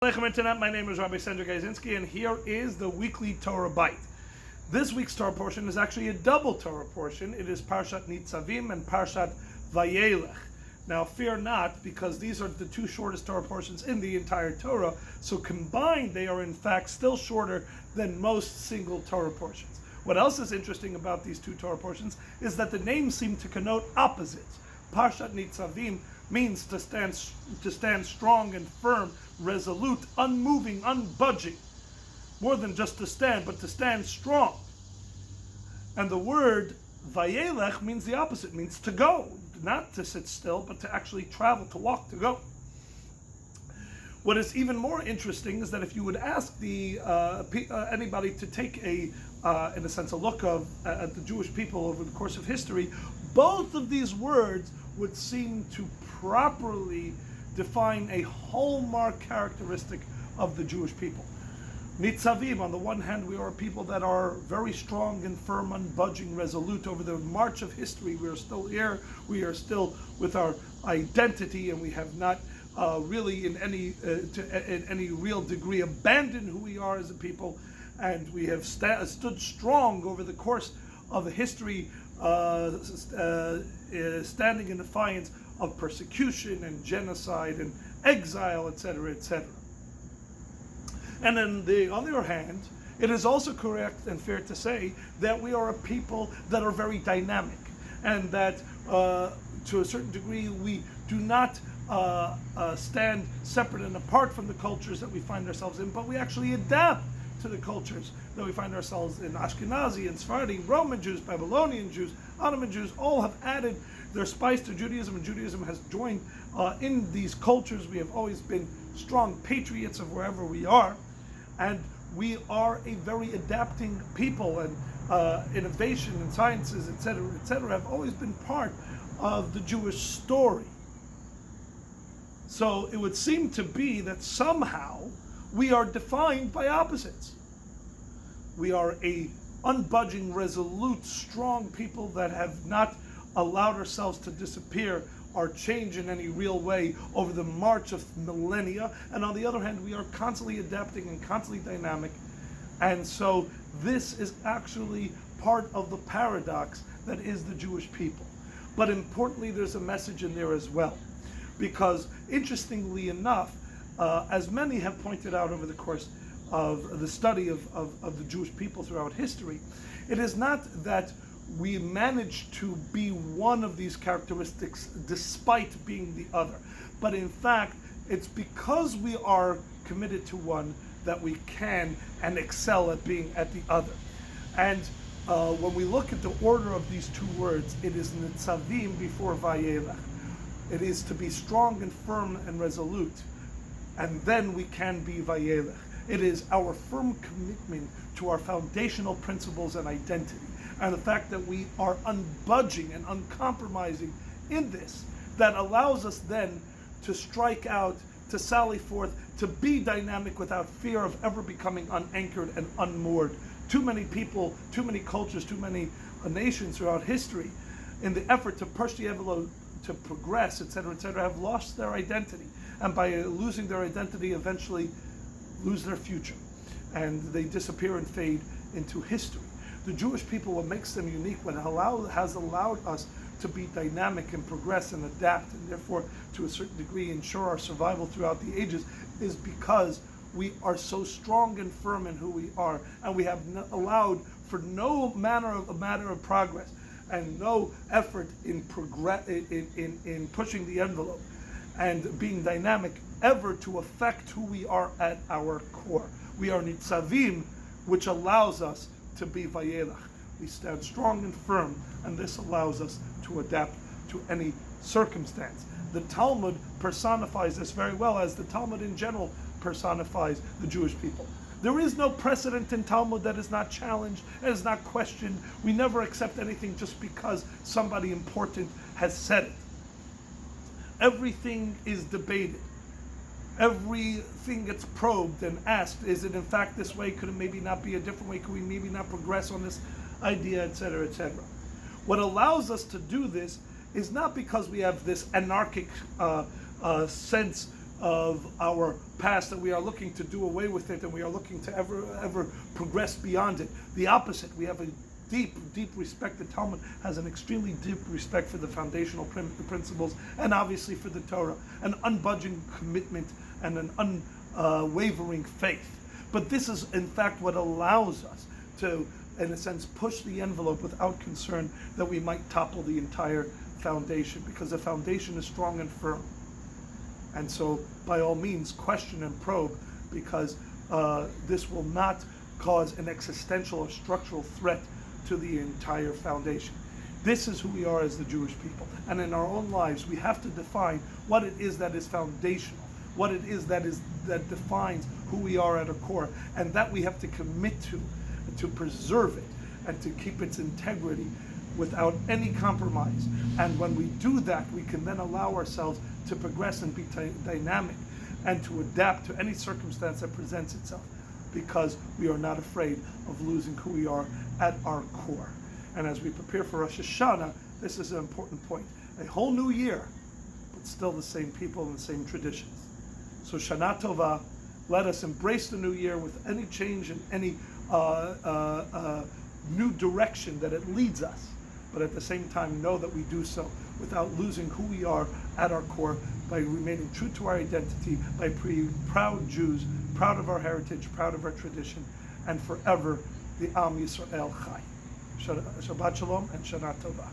Internet. My name is Rabbi Sandra Gazinski, and here is the weekly TorahByte. This week's Torah portion is actually a double Torah portion. It is Parshat Nitzavim and Parshat Vayelech. Now, fear not, because these are the two shortest Torah portions in the entire Torah. So combined, they are in fact still shorter than most single Torah portions. What else is interesting about these two Torah portions is that the names seem to connote opposites. Parshat Nitzavim means to stand strong and firm, resolute, unmoving, unbudging. More than just to stand, but to stand strong. And the word Vayelech means the opposite, means to go. Not to sit still, but to actually travel, to walk, to go. What is even more interesting is that if you would ask anybody to take in a sense, a look at the Jewish people over the course of history, both of these words would seem to properly define a hallmark characteristic of the Jewish people. Nitzavim, on the one hand, we are a people that are very strong and firm, unbudging, resolute. Over the march of history, we are still here. We are still with our identity, and we have not really in any real degree abandoned who we are as a people. And we have stood strong over the course of history, standing in defiance of persecution and genocide and exile, etc., etc. And on the other hand, it is also correct and fair to say that we are a people that are very dynamic, and that to a certain degree we do not stand separate and apart from the cultures that we find ourselves in, but we actually adapt to the cultures that we find ourselves in. Ashkenazi and Sephardi, Roman Jews, Babylonian Jews, Ottoman Jews, all have added their spice to Judaism, and Judaism has joined in these cultures. We have always been strong patriots of wherever we are, and we are a very adapting people, and innovation and sciences, etc., have always been part of the Jewish story. So it would seem to be that somehow we are defined by opposites. We are a unbudging, resolute, strong people that have not allowed ourselves to disappear or change in any real way over the march of millennia. And on the other hand, we are constantly adapting and constantly dynamic. And so this is actually part of the paradox that is the Jewish people. But importantly, there's a message in there as well. Because interestingly enough, as many have pointed out over the course of the study of the Jewish people throughout history, it is not that we manage to be one of these characteristics despite being the other, but in fact, it's because we are committed to one that we can and excel at being at the other. And when we look at the order of these two words, it is Nitzavim before Vayelech. It is to be strong and firm and resolute, and then we can be Vayelech. It is our firm commitment to our foundational principles and identity, and the fact that we are unbudging and uncompromising in this, that allows us then to strike out, to sally forth, to be dynamic without fear of ever becoming unanchored and unmoored. Too many people, too many cultures, too many nations throughout history, in the effort to push the envelope, to progress, etc., have lost their identity, and by losing their identity, eventually lose their future, and they disappear and fade into history. The Jewish people, what makes them unique, what has allowed us to be dynamic and progress and adapt, and therefore to a certain degree ensure our survival throughout the ages, is because we are so strong and firm in who we are, and we have allowed for no matter of progress and no effort in pushing the envelope and being dynamic ever to affect who we are at our core. We are Nitzavim, which allows us to be Vayelech. We stand strong and firm, and this allows us to adapt to any circumstance. The Talmud personifies this very well, as the Talmud in general personifies the Jewish people. There is no precedent in Talmud that is not challenged and is not questioned. We never accept anything just because somebody important has said it. Everything is debated. Everything gets probed and asked, is it in fact this way? Could it maybe not be a different way? Could we maybe not progress on this idea, etc., etc.? What allows us to do this is not because we have this anarchic sense of our past, that we are looking to do away with it, and we are looking to ever progress beyond it. The opposite, we have a deep respect. The Talmud has an extremely deep respect for the foundational principles, and obviously for the Torah, an unbudging commitment and an unwavering faith. But this is in fact what allows us to, in a sense, push the envelope without concern that we might topple the entire foundation, because the foundation is strong and firm. And so, by all means, question and probe, because this will not cause an existential or structural threat to the entire foundation. This is who we are as the Jewish people. And in our own lives, we have to define what it is that is foundational, what it is that defines who we are at our core, and that we have to commit to preserve it and to keep its integrity without any compromise. And when we do that, we can then allow ourselves to progress and be dynamic and to adapt to any circumstance that presents itself, because we are not afraid of losing who we are at our core. And as we prepare for Rosh Hashanah, this is an important point. A whole new year, but still the same people and the same traditions. So Shana Tova, let us embrace the new year with any change and any new direction that it leads us, but at the same time know that we do so without losing who we are at our core, by remaining true to our identity, by being proud Jews, proud of our heritage, proud of our tradition, and forever the Am Yisrael Chai. Shabbat Shalom and Shana Tova.